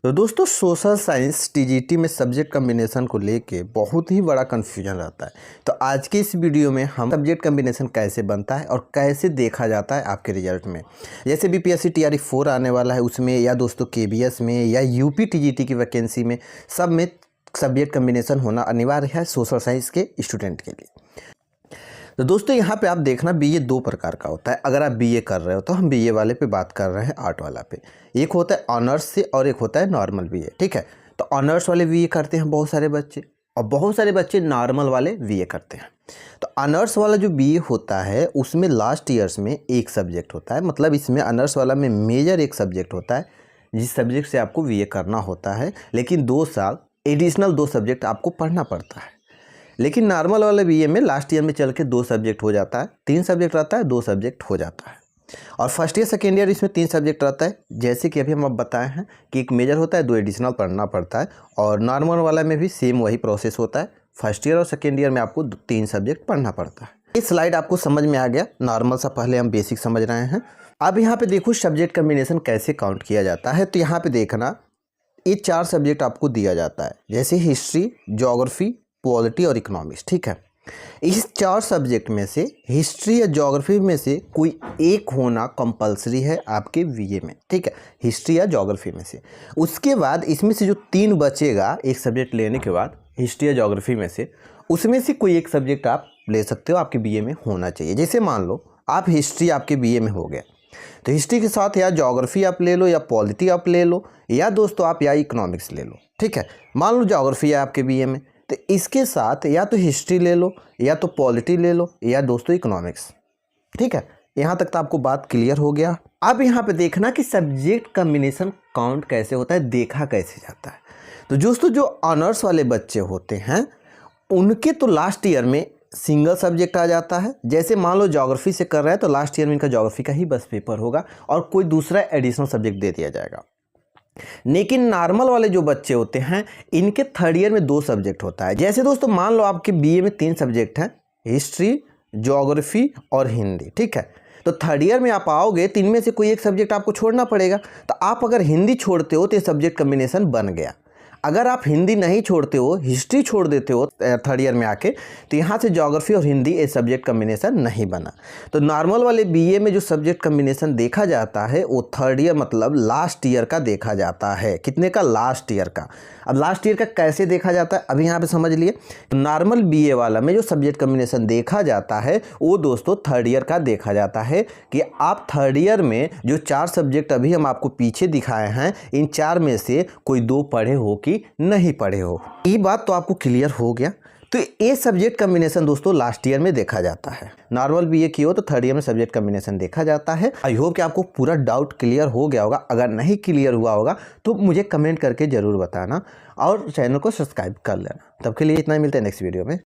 तो दोस्तों social science TGT में सब्जेक्ट कम्बिनेशन को लेके बहुत ही बड़ा कन्फ्यूजन रहता है। तो आज के इस वीडियो में हम सब्जेक्ट कम्बिनेशन कैसे बनता है और कैसे देखा जाता है आपके रिजल्ट में। जैसे बीपीएससी टीआरई 4 आने वाला है उसमें, या दोस्तों केबीएस में, या यूपी टीजीटी की वैकेंसी में, सब में सब्जेक्ट कम्बिनेशन होना अनिवार्य है सोशल साइंस के स्टूडेंट के लिए। तो दोस्तों यहाँ पे आप देखना बीए दो प्रकार का होता है। अगर आप बीए कर रहे हो तो हम बीए वाले पे बात कर रहे हैं, आर्ट वाला पे। एक होता है ऑनर्स से और एक होता है नॉर्मल बीए, ठीक है। तो ऑनर्स वाले बीए करते हैं बहुत सारे बच्चे, और बहुत सारे बच्चे नॉर्मल वाले बीए करते हैं। तो ऑनर्स वाला जो बीए होता है उसमें लास्ट ईयर्स में एक सब्जेक्ट होता है, मतलब इसमें ऑनर्स वाला में मेजर एक सब्जेक्ट होता है जिस सब्जेक्ट से आपको बीए करना होता है, लेकिन 2 साल एडिशनल 2 सब्जेक्ट आपको पढ़ना पड़ता है। लेकिन नॉर्मल वाले बीए में लास्ट ईयर में चल के 2 सब्जेक्ट हो जाता है, 3 सब्जेक्ट रहता है, 2 सब्जेक्ट हो जाता है। और फर्स्ट ईयर सेकेंड ईयर इसमें 3 सब्जेक्ट रहता है, जैसे कि अभी हम अब बताए हैं कि एक मेजर होता है, 2 एडिशनल पढ़ना पड़ता है। और नॉर्मल वाला में भी सेम वही प्रोसेस होता है, फर्स्ट ईयर और सेकेंड ईयर में आपको 3 सब्जेक्ट पढ़ना पड़ता है। इस स्लाइड आपको समझ में आ गया। नॉर्मल सा पहले हम बेसिक समझ रहे हैं। अब यहाँ पे देखो सब्जेक्ट कम्बिनेशन कैसे काउंट किया जाता है। तो यहाँ पे देखना, ये 4 सब्जेक्ट आपको दिया जाता है, जैसे हिस्ट्री, ज्योग्राफी, पॉलिटी और इकोनॉमिक्स, ठीक है। इस 4 सब्जेक्ट में से हिस्ट्री या ज्योग्राफी में से कोई एक होना कंपलसरी है आपके बीए में, ठीक है, हिस्ट्री या ज्योग्राफी में से। उसके बाद इसमें से जो 3 बचेगा एक सब्जेक्ट लेने के बाद हिस्ट्री या ज्योग्राफी में से, उसमें से कोई एक सब्जेक्ट आप ले सकते हो, आपके बीए में होना चाहिए। जैसे मान लो आप हिस्ट्री आपके बीए में हो गया, तो हिस्ट्री के साथ या ज्योग्राफी आप ले लो, या पॉलिटी आप ले लो, या दोस्तों आप या इकोनॉमिक्स ले लो, ठीक है। मान लो ज्योग्राफी है आपके बीए में, तो इसके साथ या तो हिस्ट्री ले लो, या तो पॉलिटी ले लो, या दोस्तों इकोनॉमिक्स, ठीक है। यहाँ तक तो आपको बात क्लियर हो गया। अब यहाँ पे देखना कि सब्जेक्ट कम्बिनेशन काउंट कैसे होता है, देखा कैसे जाता है। तो दोस्तों जो ऑनर्स वाले बच्चे होते हैं उनके तो लास्ट ईयर में सिंगल सब्जेक्ट आ जाता है। जैसे मान लो ज्योग्राफी से कर रहा है तो लास्ट ईयर में इनका ज्योग्राफी का ही बस पेपर होगा और कोई दूसरा एडिशनल सब्जेक्ट दे दिया जाएगा। लेकिन नॉर्मल वाले जो बच्चे होते हैं इनके थर्ड ईयर में 2 सब्जेक्ट होता है। जैसे दोस्तों मान लो आपके बीए में 3 सब्जेक्ट हैं, हिस्ट्री, ज्योग्राफी और हिंदी, ठीक है। तो थर्ड ईयर में आप आओगे तो इनमें से कोई एक सब्जेक्ट आपको छोड़ना पड़ेगा। तो आप अगर हिंदी छोड़ते हो तो ये सब्जेक्ट कम्बिनेशन बन गया। अगर आप हिंदी नहीं छोड़ते हो, हिस्ट्री छोड़ देते हो थर्ड ईयर में आके, तो यहाँ से ज्योग्राफी और हिंदी ये सब्जेक्ट कम्बिनेशन नहीं बना। तो नॉर्मल वाले बीए में जो सब्जेक्ट कम्बिनेशन देखा जाता है वो थर्ड ईयर मतलब लास्ट ईयर का देखा जाता है। कितने का? लास्ट ईयर का। अब लास्ट ईयर का कैसे देखा जाता है अभी यहाँ पे समझ लिए। तो नॉर्मल बीए वाला में जो सब्जेक्ट कम्बिनेशन देखा जाता है वो दोस्तों थर्ड ईयर का देखा जाता है कि आप थर्ड ईयर में जो 4 सब्जेक्ट अभी हम आपको पीछे दिखाए हैं, इन 4 में से कोई 2 पढ़े हो कि नहीं पढ़े हो। ये बात तो आपको क्लियर हो गया। तो ये सब्जेक्ट कम्बिनेशन दोस्तों लास्ट ईयर में देखा जाता है। नॉर्मल बीए की हो तो थर्ड ईयर में सब्जेक्ट कम्बिनेशन देखा जाता है। आई होप कि आपको पूरा डाउट क्लियर हो गया होगा। अगर नहीं क्लियर हुआ होगा तो मुझे कमेंट करके ज़रूर बताना और चैनल को सब्सक्राइब कर लेना। तब के लिए इतना ही, मिलते हैं नेक्स्ट वीडियो में।